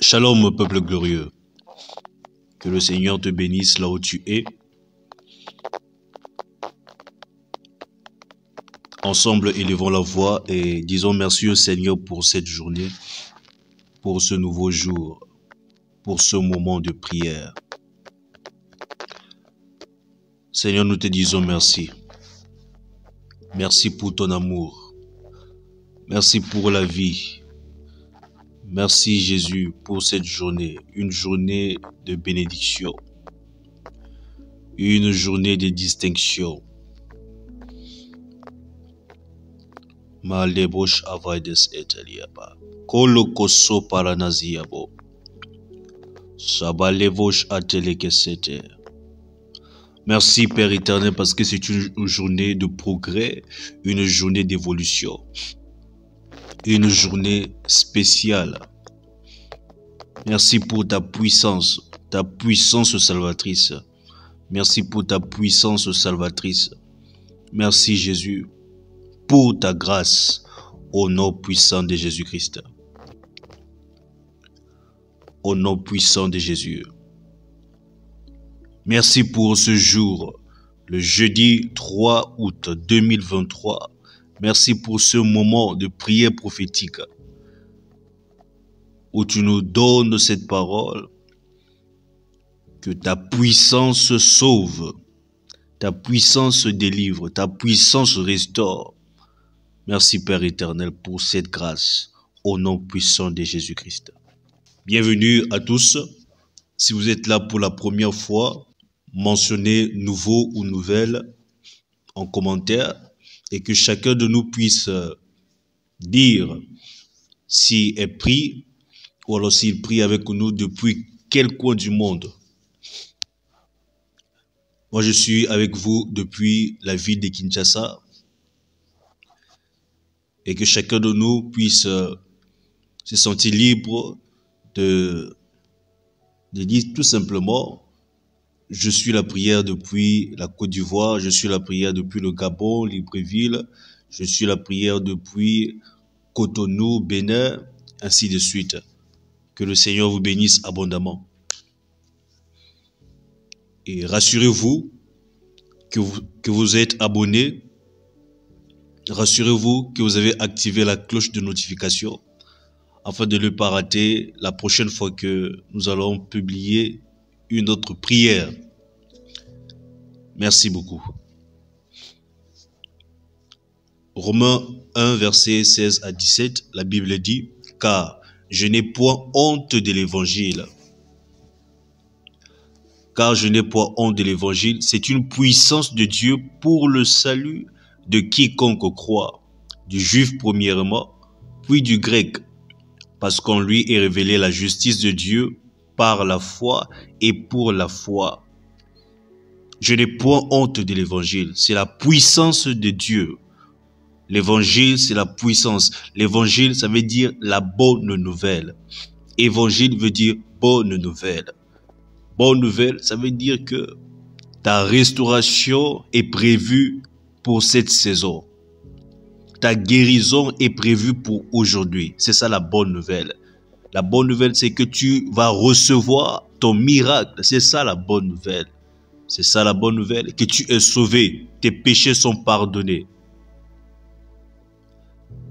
Shalom, peuple glorieux. Que le Seigneur te bénisse là où tu es. Ensemble, élevons la voix et disons merci au Seigneur pour cette journée, pour ce nouveau jour, pour ce moment de prière. Seigneur, nous te disons merci. Merci pour ton amour. Merci pour la vie. Merci Jésus pour cette journée, une journée de bénédiction, une journée de distinction. Malebosh avaides eteliaba. Kolokoso paranaziabo. Sabalevosh atelekesete. Merci Père éternel parce que c'est une journée de progrès, une journée d'évolution, une journée spéciale. Merci pour ta puissance salvatrice. Merci pour ta puissance salvatrice. Merci Jésus pour ta grâce au nom puissant de Jésus-Christ. Au nom puissant de Jésus. Merci pour ce jour, le jeudi 3 août 2023. Merci pour ce moment de prière prophétique où tu nous donnes cette parole, que ta puissance sauve, ta puissance délivre, ta puissance restaure. Merci Père éternel pour cette grâce, au nom puissant de Jésus-Christ. Bienvenue à tous. Si vous êtes là pour la première fois, mentionnez nouveau ou nouvelle en commentaire et que chacun de nous puisse dire s'il est pris ou alors s'il prie avec nous depuis quel coin du monde. Moi, je suis avec vous depuis la ville de Kinshasa et que chacun de nous puisse se sentir libre de dire tout simplement: je suis la prière depuis la Côte d'Ivoire, je suis la prière depuis le Gabon, Libreville, je suis la prière depuis Cotonou, Bénin, ainsi de suite. Que le Seigneur vous bénisse abondamment. Et rassurez-vous que vous êtes abonné. Rassurez-vous que vous avez activé la cloche de notification afin de ne pas rater la prochaine fois que nous allons publier une autre prière. Merci beaucoup. Romains 1, versets 16 à 17, la Bible dit: « Car je n'ai point honte de l'évangile. Car je n'ai point honte de l'évangile, c'est une puissance de Dieu pour le salut de quiconque croit, du juif premièrement, puis du grec, parce qu'en lui est révélée la justice de Dieu par la foi et pour la foi. Je n'ai point honte de l'évangile, c'est la puissance de Dieu. L'évangile, c'est la puissance. L'évangile, ça veut dire la bonne nouvelle. Évangile veut dire bonne nouvelle. Bonne nouvelle, ça veut dire que ta restauration est prévue pour cette saison. Ta guérison est prévue pour aujourd'hui. C'est ça la bonne nouvelle. La bonne nouvelle, c'est que tu vas recevoir ton miracle. C'est ça la bonne nouvelle. C'est ça la bonne nouvelle. Que tu es sauvé. Tes péchés sont pardonnés.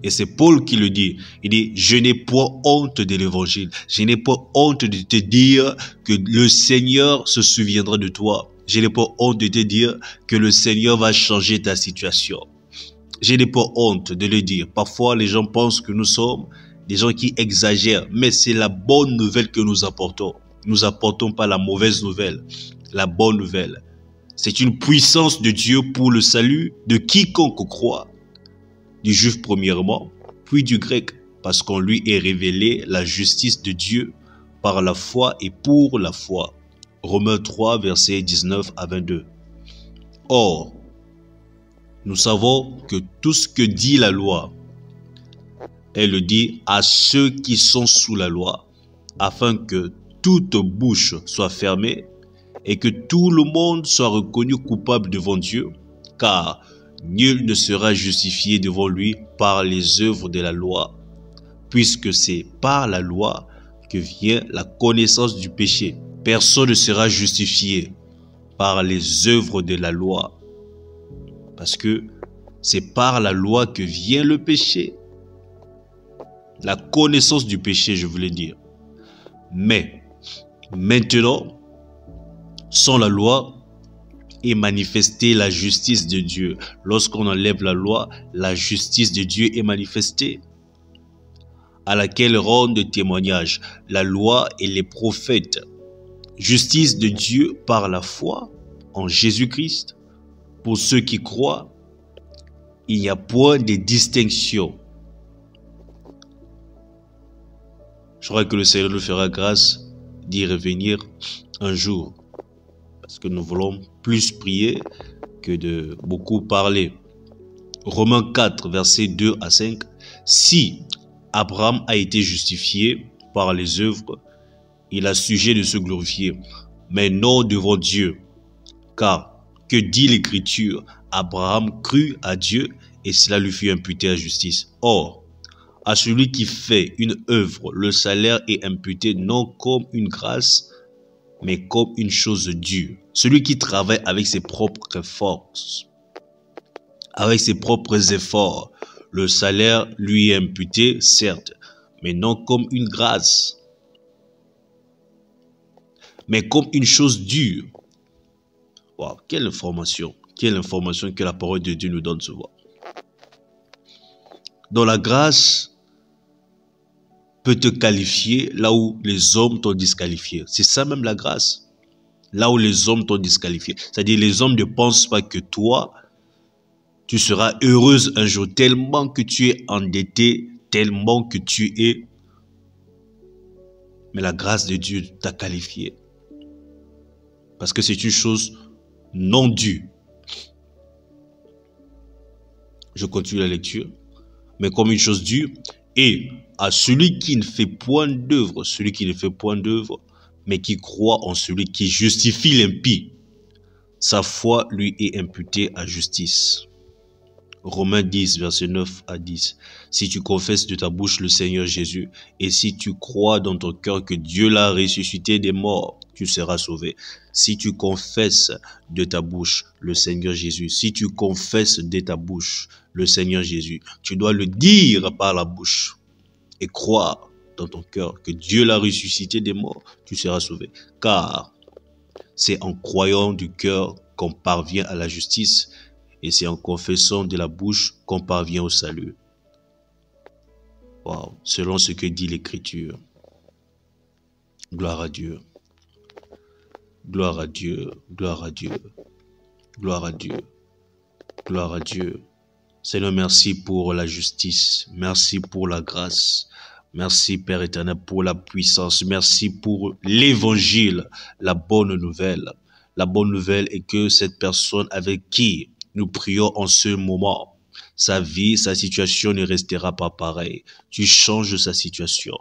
Et c'est Paul qui le dit. Il dit: je n'ai point honte de l'évangile. Je n'ai pas honte de te dire que le Seigneur se souviendra de toi. Je n'ai pas honte de te dire que le Seigneur va changer ta situation. Je n'ai pas honte de le dire. Parfois, les gens pensent que nous sommes des gens qui exagèrent. Mais c'est la bonne nouvelle que nous apportons. Nous apportons pas la mauvaise nouvelle. La bonne nouvelle. C'est une puissance de Dieu pour le salut de quiconque croit. Du juif premièrement, puis du grec, parce qu'en lui est révélée la justice de Dieu par la foi et pour la foi. Romains 3, versets 19 à 22. Or, nous savons que tout ce que dit la loi, elle le dit à ceux qui sont sous la loi, afin que toute bouche soit fermée et que tout le monde soit reconnu coupable devant Dieu, car nul ne sera justifié devant lui par les œuvres de la loi, puisque c'est par la loi que vient la connaissance du péché. Personne ne sera justifié par les œuvres de la loi. Parce que c'est par la loi que vient le péché. La connaissance du péché, je voulais dire. Mais maintenant, sans la loi, est manifestée la justice de Dieu. Lorsqu'on enlève la loi, la justice de Dieu est manifestée, à laquelle rendent témoignage la loi et les prophètes. Justice de Dieu par la foi en Jésus-Christ. Pour ceux qui croient, il n'y a point de distinction. Je crois que le Seigneur nous fera grâce d'y revenir un jour. Parce que nous voulons plus prier que de beaucoup parler. Romains 4, versets 2 à 5. Si Abraham a été justifié par les œuvres, il a sujet de se glorifier, mais non devant Dieu. Car, que dit l'Écriture? Abraham crut à Dieu et cela lui fut imputé à justice. Or, à celui qui fait une œuvre, le salaire est imputé non comme une grâce, mais comme une chose due. Celui qui travaille avec ses propres forces, avec ses propres efforts, le salaire lui est imputé, certes, mais non comme une grâce, mais comme une chose due. Wow, quelle information que la parole de Dieu nous donne souvent. Dans la grâce peut te qualifier là où les hommes t'ont disqualifié. C'est ça même la grâce. Là où les hommes t'ont disqualifié. C'est-à-dire les hommes ne pensent pas que toi, tu seras heureuse un jour tellement que tu es endetté, tellement que tu es. Mais la grâce de Dieu t'a qualifié. Parce que c'est une chose non due. Je continue la lecture. Mais comme une chose due. Et à celui qui ne fait point d'œuvre, mais qui croit en celui qui justifie l'impie, sa foi lui est imputée à justice. Romains 10, verset 9 à 10. Si tu confesses de ta bouche le Seigneur Jésus, et si tu crois dans ton cœur que Dieu l'a ressuscité des morts, tu seras sauvé. Si tu confesses de ta bouche le Seigneur Jésus, si tu confesses de ta bouche le Seigneur Jésus, tu dois le dire par la bouche et croire dans ton cœur que Dieu l'a ressuscité des morts, tu seras sauvé. Car c'est en croyant du cœur qu'on parvient à la justice, et c'est en confessant de la bouche qu'on parvient au salut. Wow. Selon ce que dit l'Écriture. Gloire à Dieu. Gloire à Dieu. Gloire à Dieu. Gloire à Dieu. Gloire à Dieu. Seigneur, merci pour la justice. Merci pour la grâce. Merci, Père éternel, pour la puissance. Merci pour l'évangile, la bonne nouvelle. La bonne nouvelle est que cette personne avec qui nous prions en ce moment, sa vie, sa situation ne restera pas pareille. Tu changes sa situation.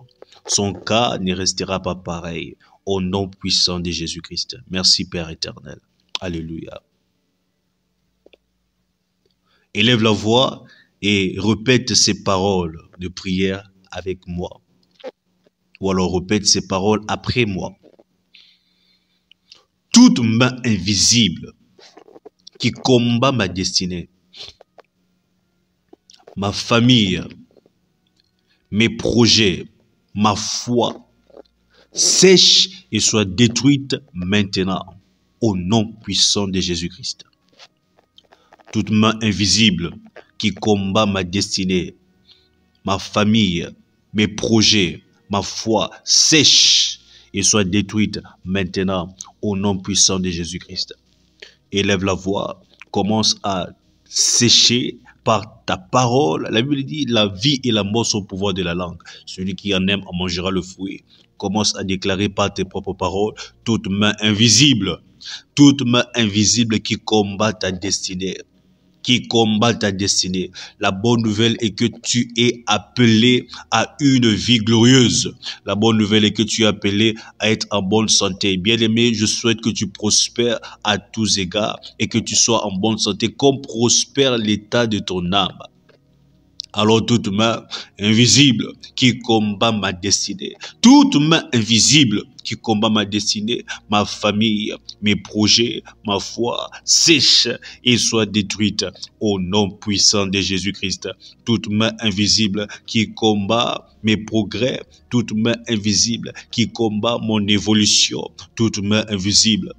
Son cas ne restera pas pareil. Au nom puissant de Jésus-Christ. Merci, Père éternel. Alléluia. Élève la voix et répète ces paroles de prière avec moi. Ou alors répète ces paroles après moi. Toute main invisible qui combat ma destinée, ma famille, mes projets, ma foi, sèche et soit détruite maintenant, au nom puissant de Jésus-Christ. Toute main invisible qui combat ma destinée, ma famille, mes projets, ma foi, sèche et soit détruite maintenant, au nom puissant de Jésus-Christ. Élève la voix, commence à sécher par ta parole. La Bible dit, la vie et la mort sont au pouvoir de la langue. Celui qui en aime en mangera le fruit. Commence à déclarer par tes propres paroles, toute main invisible qui combat ta destinée. La bonne nouvelle est que tu es appelé à une vie glorieuse. La bonne nouvelle est que tu es appelé à être en bonne santé. Bien-aimé, je souhaite que tu prospères à tous égards et que tu sois en bonne santé comme prospère l'état de ton âme. Alors toute main invisible qui combat ma destinée, toute main invisible qui combat ma destinée, ma famille, mes projets, ma foi, sèche et soit détruite au nom puissant de Jésus-Christ. Toute main invisible qui combat mes progrès, toute main invisible qui combat mon évolution, toute main invisible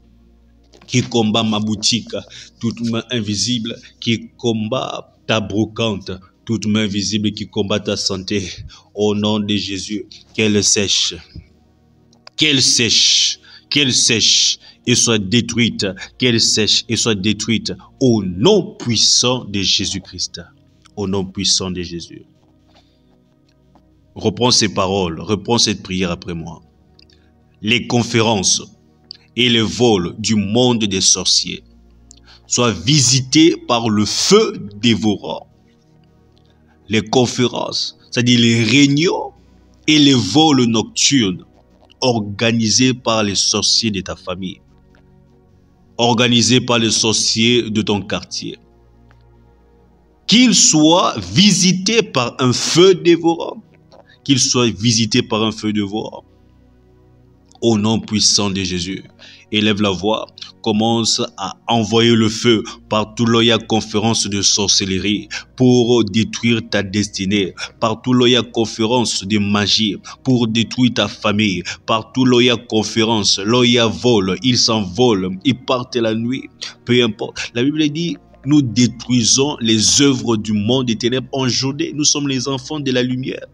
qui combat ma boutique, toute main invisible qui combat ta brocante, toute main visible qui combat ta santé, au nom de Jésus, qu'elle sèche, qu'elle sèche, qu'elle sèche et soit détruite, qu'elle sèche et soit détruite, au nom puissant de Jésus-Christ, au nom puissant de Jésus. Reprends ces paroles, reprends cette prière après moi. Les conférences et les vols du monde des sorciers soient visités par le feu dévorant. Les conférences, c'est-à-dire les réunions et les vols nocturnes organisés par les sorciers de ta famille, organisés par les sorciers de ton quartier, qu'ils soient visités par un feu dévorant, qu'ils soient visités par un feu dévorant. Au nom puissant de Jésus, élève la voix, commence à envoyer le feu partout là où il y a conférence de sorcellerie pour détruire ta destinée, partout là où il y a conférence de magie pour détruire ta famille, partout là où il y a conférence, là où il y a vol, ils s'envolent, ils partent la nuit, peu importe. La Bible dit, nous détruisons les œuvres du monde des ténèbres en journée, nous sommes les enfants de la lumière.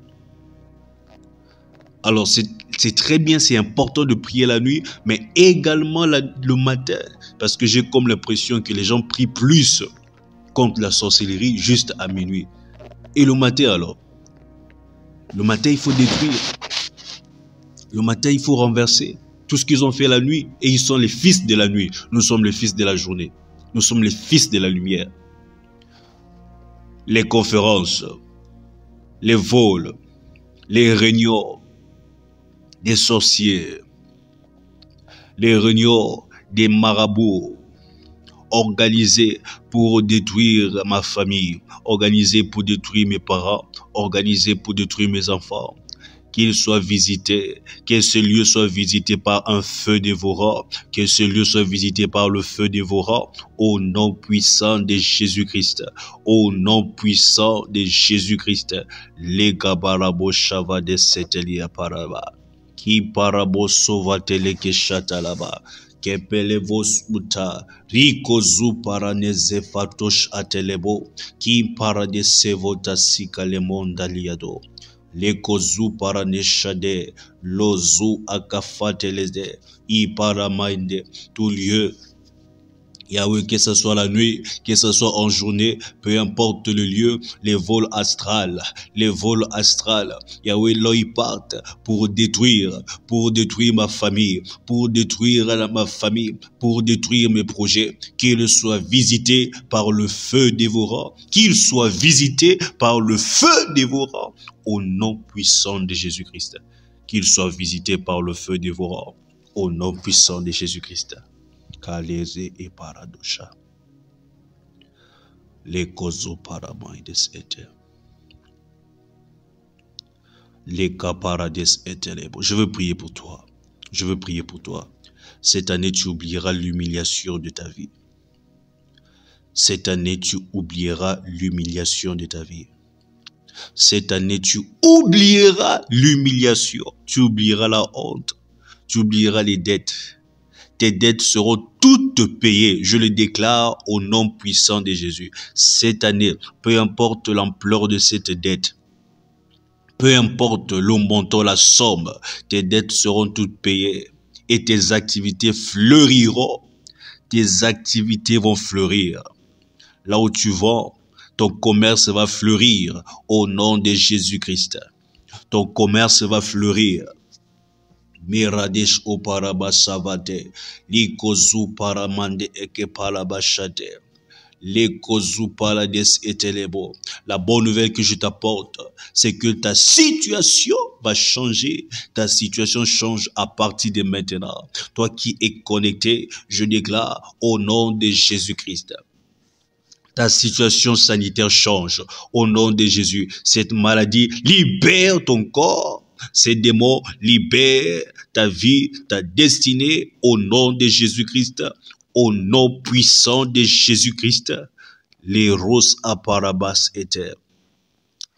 Alors, c'est très bien, c'est important de prier la nuit, mais également le matin. Parce que j'ai comme l'impression que les gens prient plus contre la sorcellerie juste à minuit. Et le matin alors? Le matin, il faut détruire. Le matin, il faut renverser tout ce qu'ils ont fait la nuit. Et ils sont les fils de la nuit. Nous sommes les fils de la journée. Nous sommes les fils de la lumière. Les conférences, les vols, les réunions des sorciers, les réunions des marabouts, organisés pour détruire ma famille, organisés pour détruire mes parents, organisés pour détruire mes enfants, qu'ils soient visités, que ce lieu soit visité par un feu dévorant, que ce lieu soit visité par le feu dévorant, au nom puissant de Jésus-Christ, au nom puissant de Jésus-Christ, les gabarabo shava de setelia paraba. Ki parabo sovatele ke shatalaba, ke pelevos uta, riko zu paraneze fatosh atelebo, ki parade sevota sika le mondaliado, le kozu paraneshade, lozu akafateleze, i paramainde, tout lieu. Yahweh, que ce soit la nuit, que ce soit en journée, peu importe le lieu, les vols astrales, Yahweh, là ils partent pour détruire ma famille, pour détruire mes projets, qu'ils soient visités par le feu dévorant, au nom puissant de Jésus-Christ, qu'ils soient visités par le feu dévorant, au nom puissant de Jésus-Christ. Kaleze et paradosha. Les kozo paramaides ete. Les kaparades etelebo. Je veux prier pour toi. Cette année, tu oublieras l'humiliation de ta vie. Cette année, tu oublieras l'humiliation de ta vie. Cette année, tu oublieras l'humiliation. Tu oublieras la honte. Tu oublieras les dettes. Tes dettes seront toutes payées, je le déclare au nom puissant de Jésus. Cette année, peu importe l'ampleur de cette dette, peu importe le montant, la somme, tes dettes seront toutes payées et tes activités fleuriront. Tes activités vont fleurir. Là où tu vas, ton commerce va fleurir au nom de Jésus-Christ. Ton commerce va fleurir. Miradesh o parabasavate, li kozu paramande eke palabashate, li kozu palades etelebo. La bonne nouvelle que je t'apporte, c'est que ta situation va changer. Ta situation change à partir de maintenant. Toi qui es connecté, je déclare au nom de Jésus-Christ. Ta situation sanitaire change. Au nom de Jésus, cette maladie libère ton corps. Ces démons libèrent ta vie, ta destinée. Au nom de Jésus-Christ, au nom puissant de Jésus-Christ, les roses apparabas étaient.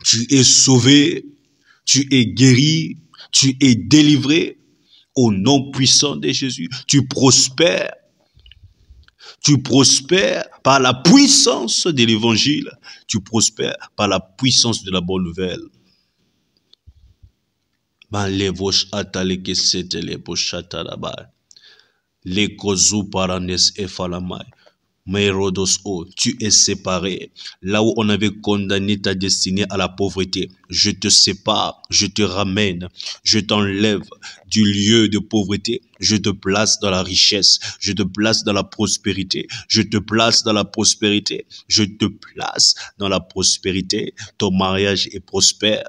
Tu es sauvé, tu es guéri, tu es délivré. Au nom puissant de Jésus, tu prospères. Tu prospères par la puissance de l'évangile. Tu prospères par la puissance de la bonne nouvelle. Tu es séparé. Là où on avait condamné ta destinée à la pauvreté, je te sépare, je te ramène, je t'enlève du lieu de pauvreté, je te place dans la richesse, je te place dans la prospérité, je te place dans la prospérité, je te place dans la prospérité. Ton mariage est prospère.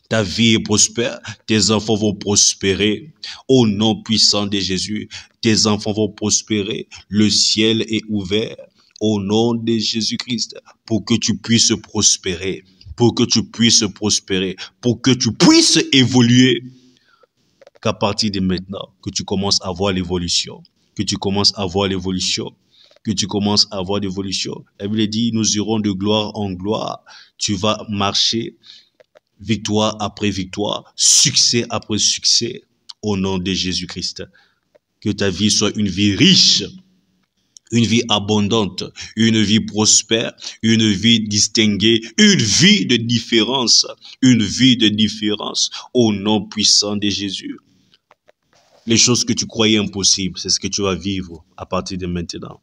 Ta vie est prospère, tes enfants vont prospérer. Au nom puissant de Jésus, tes enfants vont prospérer. Le ciel est ouvert au nom de Jésus-Christ pour que tu puisses prospérer, pour que tu puisses prospérer, pour que tu puisses évoluer. Qu'à partir de maintenant, que tu commences à voir l'évolution, que tu commences à voir l'évolution, que tu commences à voir l'évolution. La Bible dit, nous irons de gloire en gloire. Tu vas marcher victoire après victoire, succès après succès, au nom de Jésus-Christ. Que ta vie soit une vie riche, une vie abondante, une vie prospère, une vie distinguée, une vie de différence, au nom puissant de Jésus. Les choses que tu croyais impossibles, c'est ce que tu vas vivre à partir de maintenant.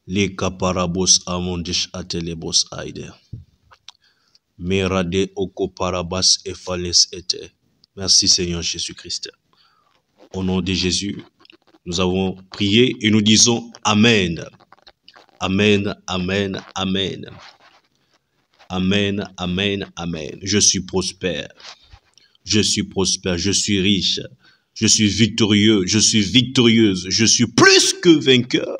Les kaparabos amondish atelebos aide. Merade oko parabas efales ete. Merci Seigneur Jésus-Christ. Au nom de Jésus, nous avons prié et nous disons Amen. Amen, Amen, Amen. Amen, Amen, Amen. Je suis prospère. Je suis prospère. Je suis riche. Je suis victorieux. Je suis victorieuse. Je suis plus que vainqueur.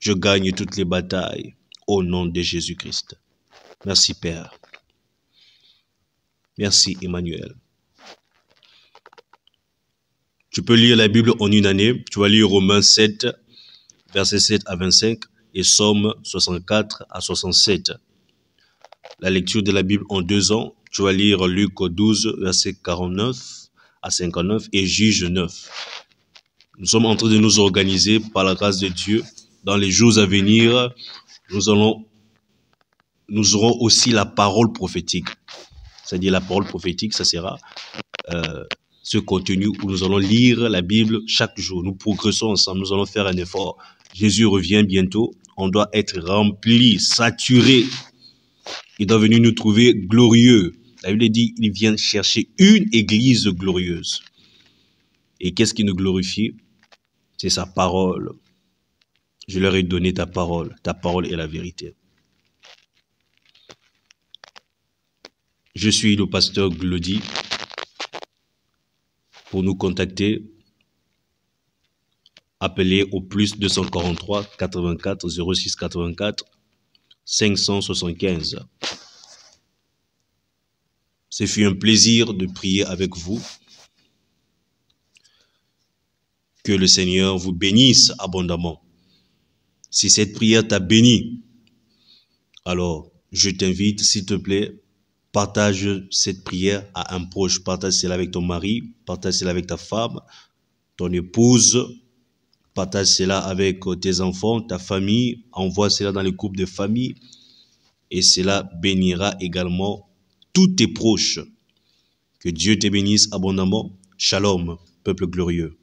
Je gagne toutes les batailles au nom de Jésus-Christ. Merci Père. Merci Emmanuel. Tu peux lire la Bible en une année. Tu vas lire Romains 7, versets 7 à 25 et Psaume 64 à 67. La lecture de la Bible en 2 ans. Tu vas lire Luc 12, versets 49 à 59 et Juge 9. Nous sommes en train de nous organiser par la grâce de Dieu. Dans les jours à venir, nous aurons aussi la parole prophétique. C'est-à-dire la parole prophétique, ça sera ce contenu où nous allons lire la Bible chaque jour. Nous progressons ensemble, nous allons faire un effort. Jésus revient bientôt. On doit être rempli, saturé. Il doit venir nous trouver glorieux. La Bible dit, il vient chercher une église glorieuse. Et qu'est-ce qui nous glorifie? C'est sa parole. Je leur ai donné ta parole. Ta parole est la vérité. Je suis le pasteur Glody. Pour nous contacter, appelez au plus 243 84 06 84 575. Ce fut un plaisir de prier avec vous. Que le Seigneur vous bénisse abondamment. Si cette prière t'a béni, alors je t'invite, s'il te plaît, partage cette prière à un proche. Partage cela avec ton mari, partage cela avec ta femme, ton épouse, partage cela avec tes enfants, ta famille, envoie cela dans les groupes de famille et cela bénira également tous tes proches. Que Dieu te bénisse abondamment. Shalom, peuple glorieux.